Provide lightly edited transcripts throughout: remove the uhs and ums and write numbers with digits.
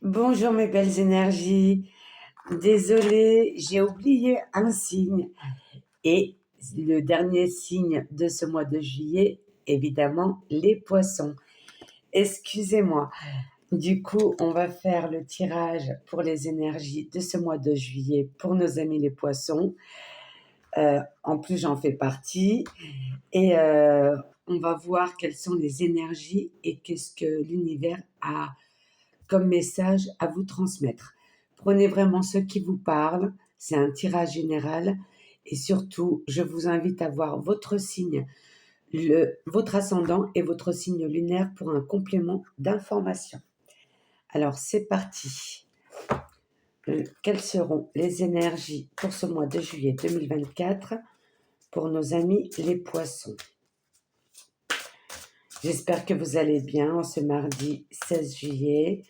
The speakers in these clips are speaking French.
Bonjour mes belles énergies. Désolée, j'ai oublié un signe. Et le dernier signe de ce mois de juillet, évidemment, les poissons. Excusez-moi. Du coup, on va faire le tirage pour les énergies de ce mois de juillet pour nos amis les poissons. En plus, j'en fais partie. Et on va voir quelles sont les énergies et qu'est-ce que l'univers a comme message à vous transmettre. Prenez vraiment ce qui vous parle, c'est un tirage général et surtout, je vous invite à voir votre signe, votre ascendant et votre signe lunaire pour un complément d'information. Alors, c'est parti. Quelles seront les énergies pour ce mois de juillet 2024 pour nos amis les poissons? J'espère que vous allez bien en ce mardi 16 juillet.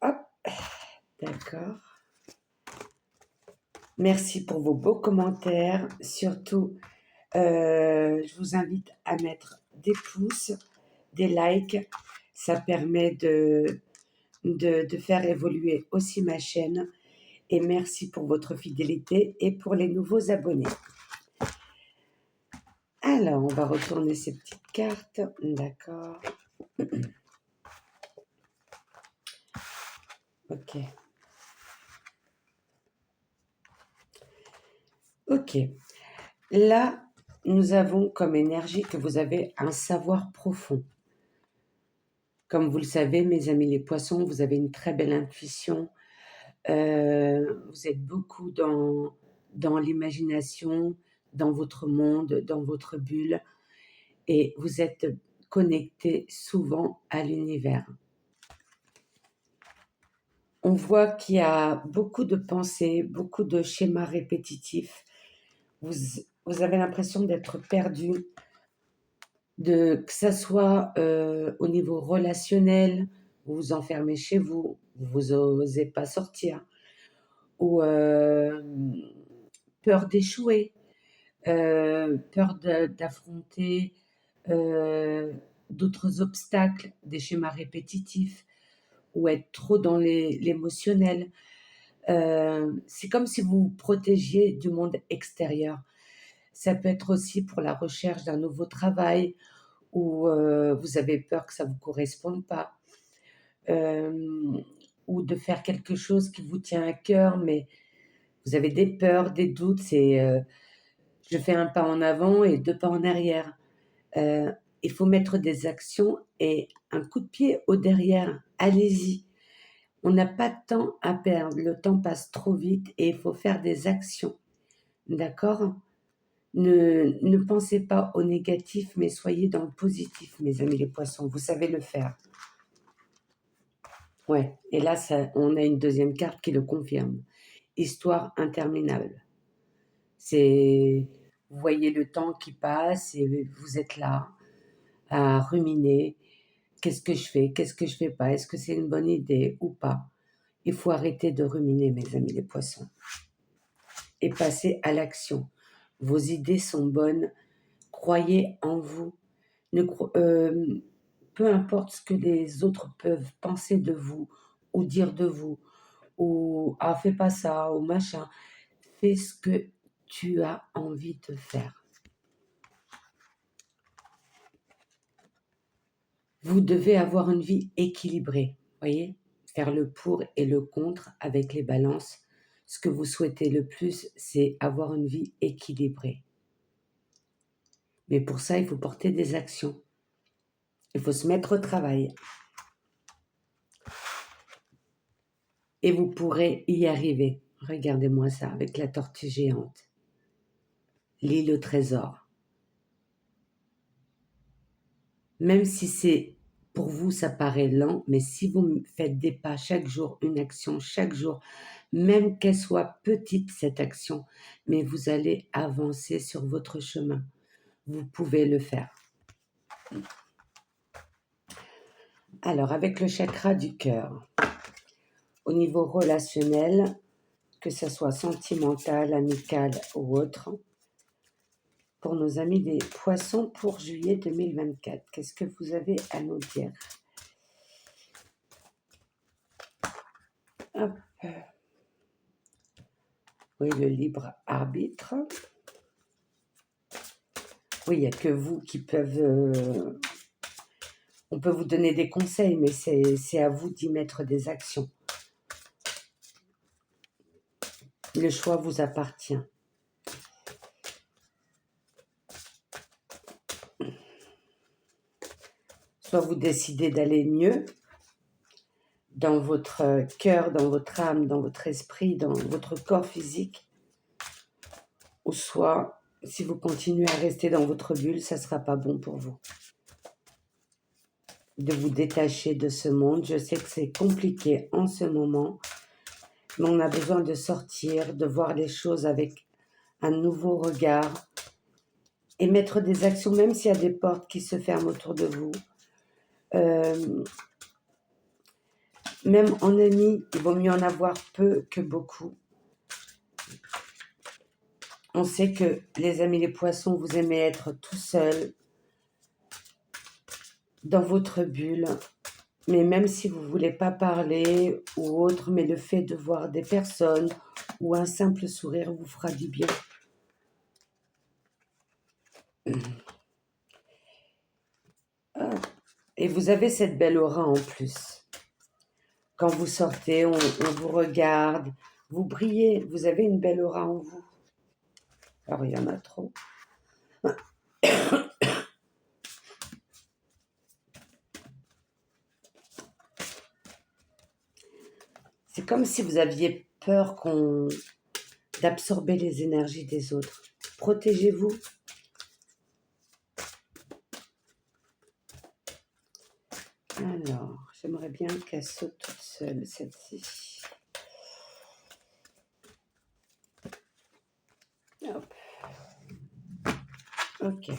Hop, d'accord. Merci pour vos beaux commentaires. Surtout, je vous invite à mettre des pouces, des likes. Ça permet de faire évoluer aussi ma chaîne. Et merci pour votre fidélité et pour les nouveaux abonnés. Alors, on va retourner ces petites cartes. D'accord. Ok. Ok. Là, nous avons comme énergie que vous avez un savoir profond. Comme vous le savez, mes amis les poissons, vous avez une très belle intuition. Vous êtes beaucoup dans l'imagination, dans votre monde, dans votre bulle, et vous êtes connecté souvent à l'univers. On voit qu'il y a beaucoup de pensées, beaucoup de schémas répétitifs. Vous avez l'impression d'être perdu, que ça soit au niveau relationnel, vous vous enfermez chez vous, vous n'osez pas sortir, ou peur d'échouer, peur d'affronter d'autres obstacles, des schémas répétitifs, ou être trop dans l'émotionnel. C'est comme si vous vous protégiez du monde extérieur. Ça peut être aussi pour la recherche d'un nouveau travail, ou vous avez peur que ça ne vous corresponde pas, ou de faire quelque chose qui vous tient à cœur, mais vous avez des peurs, des doutes, c'est je fais un pas en avant et 2 pas en arrière. Il faut mettre des actions et un coup de pied au derrière. Allez-y. On n'a pas de temps à perdre. Le temps passe trop vite et il faut faire des actions. D'accord? Ne pensez pas au négatif, mais soyez dans le positif, mes amis les poissons. Vous savez le faire. Ouais. Et là, on a une deuxième carte qui le confirme. Histoire interminable. Vous voyez le temps qui passe et vous êtes là à ruminer. Qu'est-ce que je fais? Qu'est-ce que je fais pas? Est-ce que c'est une bonne idée ou pas? Il faut arrêter de ruminer, mes amis les poissons, et passer à l'action. Vos idées sont bonnes. Croyez en vous. Peu importe ce que les autres peuvent penser de vous ou dire de vous, ou ah, fais pas ça, ou machin. Fais ce que tu as envie de faire. Vous devez avoir une vie équilibrée, voyez? Faire le pour et le contre avec les balances. Ce que vous souhaitez le plus, c'est avoir une vie équilibrée. Mais pour ça, il faut porter des actions. Il faut se mettre au travail. Et vous pourrez y arriver. Regardez-moi ça avec la tortue géante. L'île au trésor. Même si c'est pour vous, ça paraît lent, mais si vous faites des pas chaque jour, une action chaque jour, même qu'elle soit petite cette action, mais vous allez avancer sur votre chemin. Vous pouvez le faire. Alors, avec le chakra du cœur, au niveau relationnel, que ce soit sentimental, amical ou autre, pour nos amis des poissons pour juillet 2024, qu'est-ce que vous avez à nous dire? Hop. Oui, le libre arbitre. Oui, il n'y a que vous qui peuvent... on peut vous donner des conseils, mais c'est à vous d'y mettre des actions. Le choix vous appartient. Soit vous décidez d'aller mieux dans votre cœur, dans votre âme, dans votre esprit, dans votre corps physique, ou soit, si vous continuez à rester dans votre bulle, ça ne sera pas bon pour vous. De vous détacher de ce monde. Je sais que c'est compliqué en ce moment, mais on a besoin de sortir, de voir les choses avec un nouveau regard et mettre des actions, même s'il y a des portes qui se ferment autour de vous. Même en amis, il vaut mieux en avoir peu que beaucoup. On sait que les amis les poissons, vous aimez être tout seul, dans votre bulle. Mais même si vous ne voulez pas parler ou autre, mais le fait de voir des personnes ou un simple sourire vous fera du bien. Et vous avez cette belle aura en plus. Quand vous sortez, on vous regarde, vous brillez, vous avez une belle aura en vous. Alors, il y en a trop. C'est comme si vous aviez peur d'absorber les énergies des autres. Protégez-vous. Alors, j'aimerais bien qu'elle saute toute seule, celle-ci. Hop. Ok.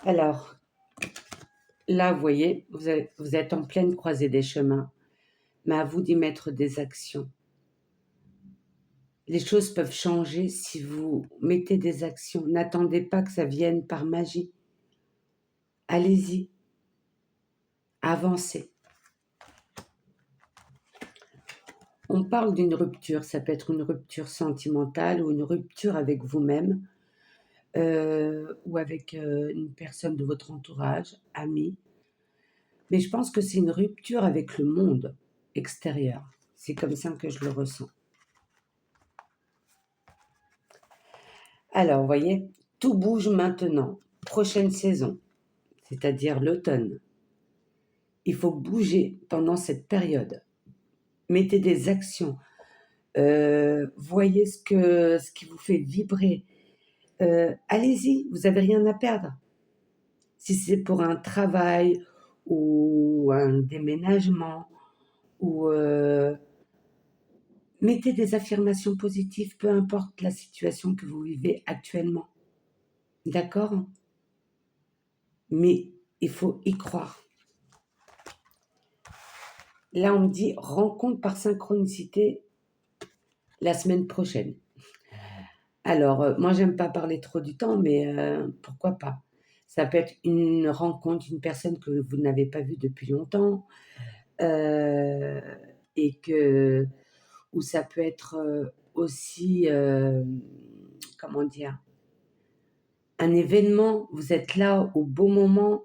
Alors, là, vous voyez, vous êtes en pleine croisée des chemins, mais à vous d'y mettre des actions. Les choses peuvent changer si vous mettez des actions. N'attendez pas que ça vienne par magie. Allez-y. Avancez. On parle d'une rupture, ça peut être une rupture sentimentale ou une rupture avec vous-même ou avec une personne de votre entourage, ami. Mais je pense que c'est une rupture avec le monde extérieur. C'est comme ça que je le ressens. Alors, vous voyez, tout bouge maintenant. Prochaine saison, c'est-à-dire l'automne. Il faut bouger pendant cette période. Mettez des actions. Voyez ce qui vous fait vibrer. Allez-y, vous n'avez rien à perdre. Si c'est pour un travail ou un déménagement, ou mettez des affirmations positives, peu importe la situation que vous vivez actuellement. D'accord? Mais il faut y croire. Là, on me dit rencontre par synchronicité la semaine prochaine. Alors, moi, j'aime pas parler trop du temps, mais pourquoi pas? Ça peut être une rencontre, une personne que vous n'avez pas vue depuis longtemps, et que, ou ça peut être aussi, comment dire, un événement. Vous êtes là au bon moment.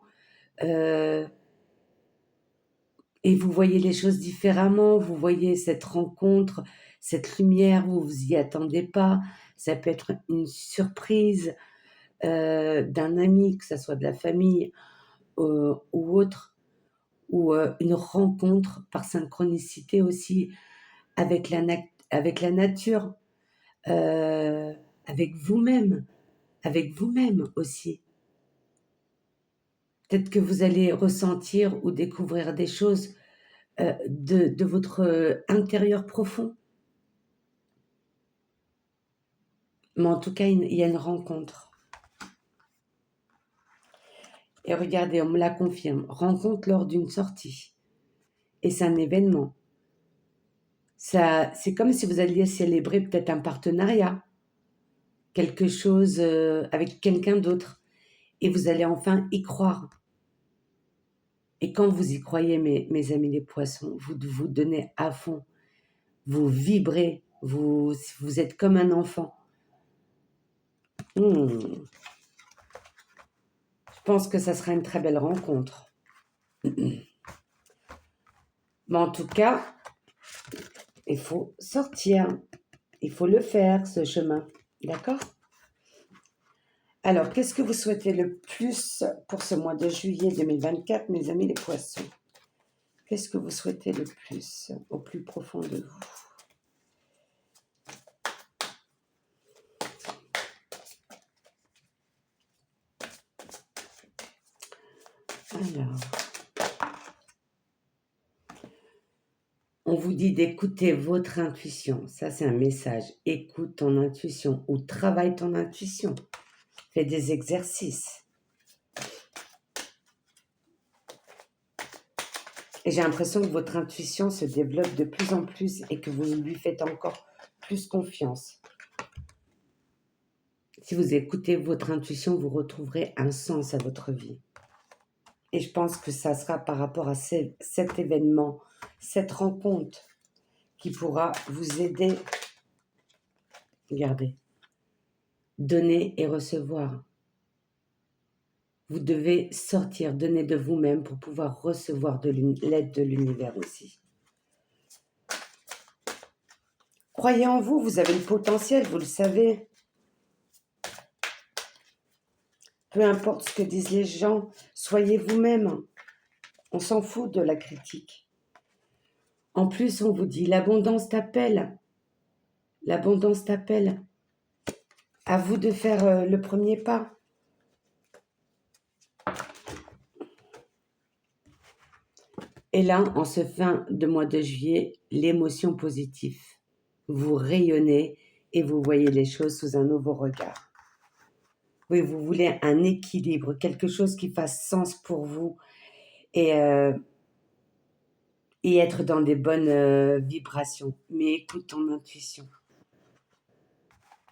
Et vous voyez les choses différemment, vous voyez cette rencontre, cette lumière, vous vous y attendez pas. Ça peut être une surprise d'un ami, que ça soit de la famille ou autre, ou une rencontre par synchronicité aussi avec avec la nature, euh, avec vous-même aussi. Peut-être que vous allez ressentir ou découvrir des choses de votre intérieur profond. Mais en tout cas, il y a une rencontre. Et regardez, on me la confirme. Rencontre lors d'une sortie. Et c'est un événement. Ça, c'est comme si vous alliez célébrer peut-être un partenariat. Quelque chose avec quelqu'un d'autre. Et vous allez enfin y croire. Et quand vous y croyez, mes amis les poissons, vous vous donnez à fond, vous vibrez, vous êtes comme un enfant. Je pense que ça sera une très belle rencontre. Mais en tout cas, il faut sortir. Il faut le faire, ce chemin. D'accord? Alors, qu'est-ce que vous souhaitez le plus pour ce mois de juillet 2024, mes amis les poissons? Qu'est-ce que vous souhaitez le plus, au plus profond de vous? Alors, on vous dit d'écouter votre intuition. Ça, c'est un message. Écoute ton intuition ou travaille ton intuition. Fais des exercices. Et j'ai l'impression que votre intuition se développe de plus en plus et que vous lui faites encore plus confiance. Si vous écoutez votre intuition, vous retrouverez un sens à votre vie. Et je pense que ça sera par rapport à cet événement, cette rencontre qui pourra vous aider. Regardez. Donner et recevoir. Vous devez sortir, donner de vous-même pour pouvoir recevoir de l'aide de l'univers aussi. Croyez en vous, vous avez le potentiel, vous le savez. Peu importe ce que disent les gens, soyez vous-même. On s'en fout de la critique. En plus, on vous dit, l'abondance t'appelle. L'abondance t'appelle. À vous de faire le premier pas. Et là, en ce fin de mois de juillet, l'émotion positive. Vous rayonnez et vous voyez les choses sous un nouveau regard. Oui, vous voulez un équilibre, quelque chose qui fasse sens pour vous et être dans des bonnes vibrations. Mais écoute ton intuition.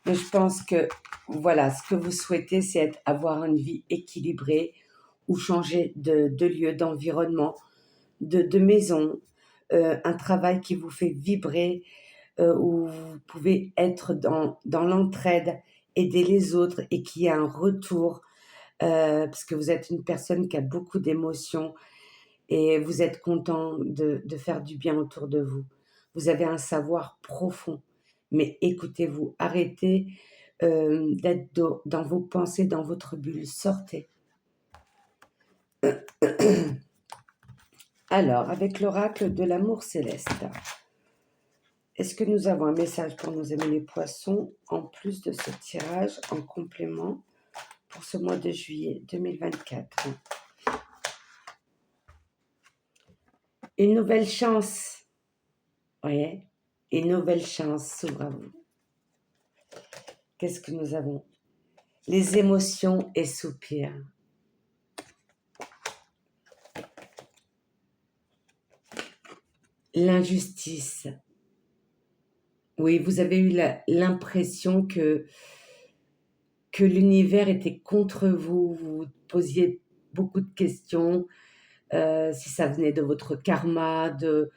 Mais je pense que, voilà, ce que vous souhaitez, c'est avoir une vie équilibrée ou changer de lieu, d'environnement, de maison, un travail qui vous fait vibrer, où vous pouvez être dans l'entraide, aider les autres et qui a un retour, parce que vous êtes une personne qui a beaucoup d'émotions et vous êtes content de faire du bien autour de vous. Vous avez un savoir profond, mais écoutez-vous, arrêtez d'être dans vos pensées, dans votre bulle, sortez. Alors, avec l'oracle de l'amour céleste, est-ce que nous avons un message pour nos amis les poissons, en plus de ce tirage, en complément, pour ce mois de juillet 2024? Une nouvelle chance, oui, une nouvelle chance s'ouvre à vous. Qu'est-ce que nous avons? Les émotions et soupirs. L'injustice. Oui, vous avez eu l'impression que l'univers était contre vous. Vous posiez beaucoup de questions, si ça venait de votre karma, de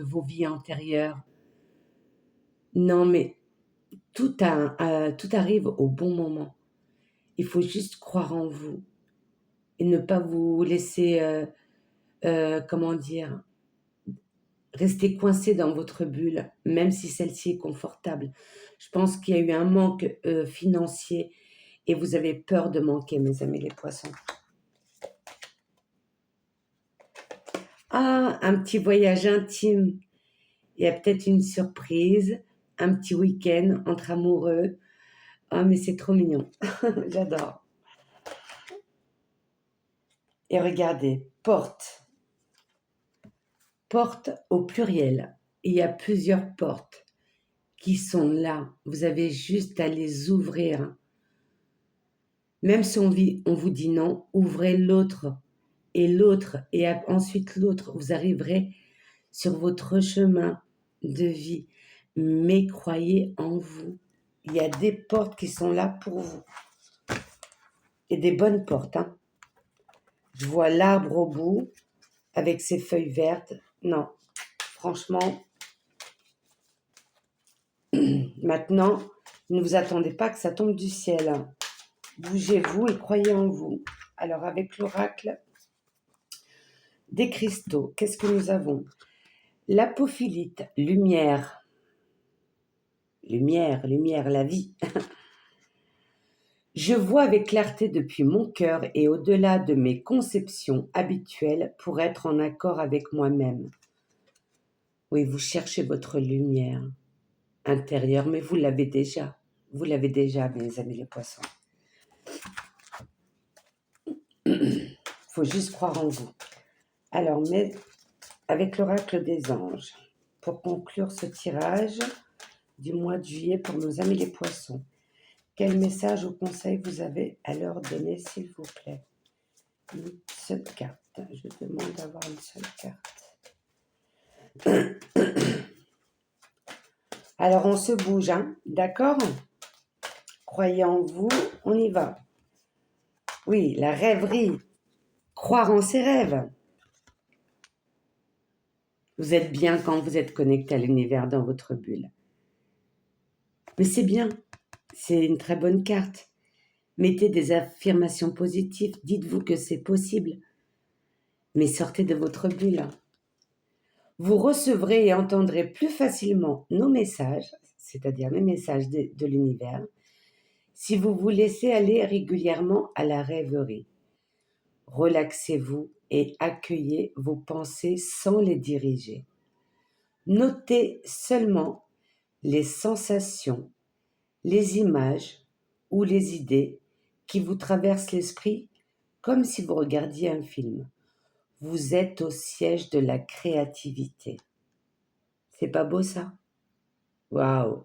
vos vies antérieures. Non, mais tout arrive au bon moment. Il faut juste croire en vous et ne pas vous laisser, comment dire, rester coincé dans votre bulle, même si celle-ci est confortable. Je pense qu'il y a eu un manque financier et vous avez peur de manquer, mes amis les poissons. Ah, un petit voyage intime. Il y a peut-être une surprise, un petit week-end entre amoureux. Ah, mais c'est trop mignon. J'adore. Et regardez, porte. Porte au pluriel. Il y a plusieurs portes qui sont là. Vous avez juste à les ouvrir. Même si on vous dit non, ouvrez l'autre et l'autre et ensuite l'autre. Vous arriverez sur votre chemin de vie. Mais croyez en vous. Il y a des portes qui sont là pour vous. Et des bonnes portes. Hein. Je vois l'arbre au bout avec ses feuilles vertes. Non, franchement, maintenant, ne vous attendez pas que ça tombe du ciel. Bougez-vous et croyez en vous. Alors, avec l'oracle des cristaux, qu'est-ce que nous avons? L'apophilite, lumière. Lumière, lumière, la vie. Je vois avec clarté depuis mon cœur et au-delà de mes conceptions habituelles pour être en accord avec moi-même. Oui, vous cherchez votre lumière intérieure, mais vous l'avez déjà. Vous l'avez déjà, mes amis les poissons. Il faut juste croire en vous. Alors, mais avec l'oracle des anges, pour conclure ce tirage du mois de juillet pour nos amis les poissons, quel message ou conseil vous avez à leur donner, s'il vous plaît? Une seule carte. Je demande d'avoir une seule carte. Alors, on se bouge, hein, d'accord? Croyez en vous, on y va. Oui, la rêverie. Croire en ses rêves. Vous êtes bien quand vous êtes connecté à l'univers dans votre bulle. Mais c'est bien. C'est une très bonne carte. Mettez des affirmations positives. Dites-vous que c'est possible. Mais sortez de votre bulle. Vous recevrez et entendrez plus facilement nos messages, c'est-à-dire les messages de l'univers, si vous vous laissez aller régulièrement à la rêverie. Relaxez-vous et accueillez vos pensées sans les diriger. Notez seulement les sensations, les images ou les idées qui vous traversent l'esprit comme si vous regardiez un film. Vous êtes au siège de la créativité. C'est pas beau ça? Waouh!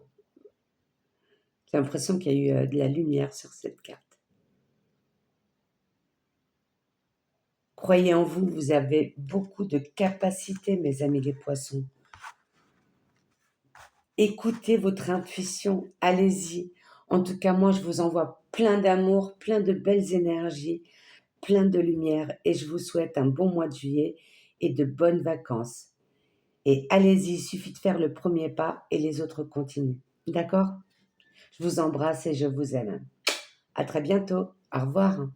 J'ai l'impression qu'il y a eu de la lumière sur cette carte. Croyez en vous, vous avez beaucoup de capacités, mes amis les poissons. Écoutez votre intuition, allez-y. En tout cas, moi, je vous envoie plein d'amour, plein de belles énergies, plein de lumière et je vous souhaite un bon mois de juillet et de bonnes vacances. Et allez-y, il suffit de faire le premier pas et les autres continuent. D'accord? Je vous embrasse et je vous aime. À très bientôt. Au revoir.